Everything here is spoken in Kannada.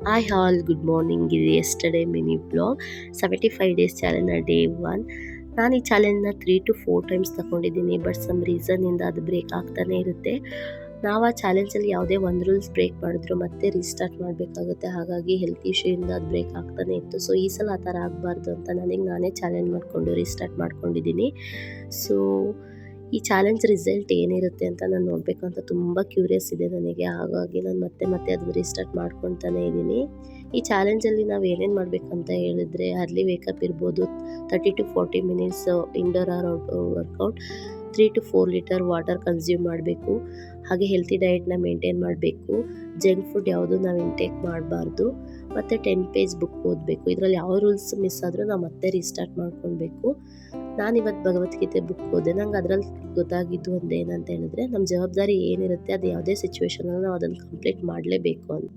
Hi all, good morning. ಇದು ಎಸ್ಟರ್ಡೇ ಮಿನಿ ಬ್ಲಾಗ್ 75 ಡೇಸ್ ಚಾಲೆಂಜ್ನ ಡೇ 1. ನಾನು ಈ ಚಾಲೆಂಜ್ನ 3 to 4 ಟೈಮ್ಸ್ ತಗೊಂಡಿದ್ದೀನಿ. ಬಟ್ ಸಮ್ ರೀಸನ್ನಿಂದ ಅದು ಬ್ರೇಕ್ ಆಗ್ತಾನೆ ಇರುತ್ತೆ. ನಾವು ಆ ಚಾಲೆಂಜಲ್ಲಿ ಯಾವುದೇ ಒಂದು ರೂಲ್ಸ್ ಬ್ರೇಕ್ ಮಾಡಿದ್ರು ಮತ್ತೆ ರೀಸ್ಟಾರ್ಟ್ ಮಾಡಬೇಕಾಗುತ್ತೆ. ಹಾಗಾಗಿ ಹೆಲ್ತ್ ಇಶ್ಯೂಯಿಂದ ಅದು ಬ್ರೇಕ್ ಆಗ್ತಾನೆ ಇತ್ತು. ಸೊ ಈ ಸಲ ಆ ಥರ ಆಗಬಾರ್ದು ಅಂತ ನನಗೆ ನಾನೇ ಚಾಲೆಂಜ್ ಮಾಡಿಕೊಂಡು ರೀಸ್ಟಾರ್ಟ್ ಮಾಡ್ಕೊಂಡಿದ್ದೀನಿ. ಸೊ ಈ ಚಾಲೆಂಜ್ ರಿಸಲ್ಟ್ ಏನಿರುತ್ತೆ ಅಂತ ನಾನು ನೋಡಬೇಕು ಅಂತ ತುಂಬ ಕ್ಯೂರಿಯಸ್ ಇದೆ ನನಗೆ. ಹಾಗಾಗಿ ನಾನು ಮತ್ತೆ ಅದನ್ನು ರೀಸ್ಟಾರ್ಟ್ ಮಾಡ್ಕೊತಾನೆ ಇದ್ದೀನಿ. ಈ ಚಾಲೆಂಜಲ್ಲಿ ನಾವು ಏನೇನು ಮಾಡಬೇಕಂತ ಹೇಳಿದ್ರೆ ಅರ್ಲಿ ವೇಕಪ್ ಇರ್ಬೋದು, 30 to 40 minutes indoor or outdoor workout, 3 to 4 litre water consume ಮಾಡಬೇಕು. ಹಾಗೆ ಹೆಲ್ತಿ ಡಯಟ್ನ ಮೇಂಟೈನ್ ಮಾಡಬೇಕು. ಜಂಕ್ ಫುಡ್ ಯಾವುದು ನಾವು ಇಂಟೇಕ್ ಮಾಡಬಾರ್ದು. ಮತ್ತು 10 ಪೇಜ್ ಬುಕ್ ಓದಬೇಕು. ಇದರಲ್ಲಿ ಯಾವ ರೂಲ್ಸ್ ಮಿಸ್ ಆದರೂ ನಾವು ಮತ್ತೆ ರೀಸ್ಟಾರ್ಟ್ ಮಾಡ್ಕೊಳ್ಬೇಕು. ನಾನಿವತ್ತು ಭಗವದ್ಗೀತೆ ಬುಕ್ ಓದೆ. ನಂಗೆ ಅದರಲ್ಲಿ ಗೊತ್ತಾಗಿದ್ದು ಒಂದೇನಂತ ಹೇಳಿದ್ರೆ, ನಮ್ಮ ಜವಾಬ್ದಾರಿ ಏನಿರುತ್ತೆ ಅದು ಯಾವುದೇ ಸಿಚುವೇಷನಲ್ಲಿ ನಾವು ಅದನ್ನು ಕಂಪ್ಲೀಟ್ ಮಾಡಲೇಬೇಕು ಅಂತ.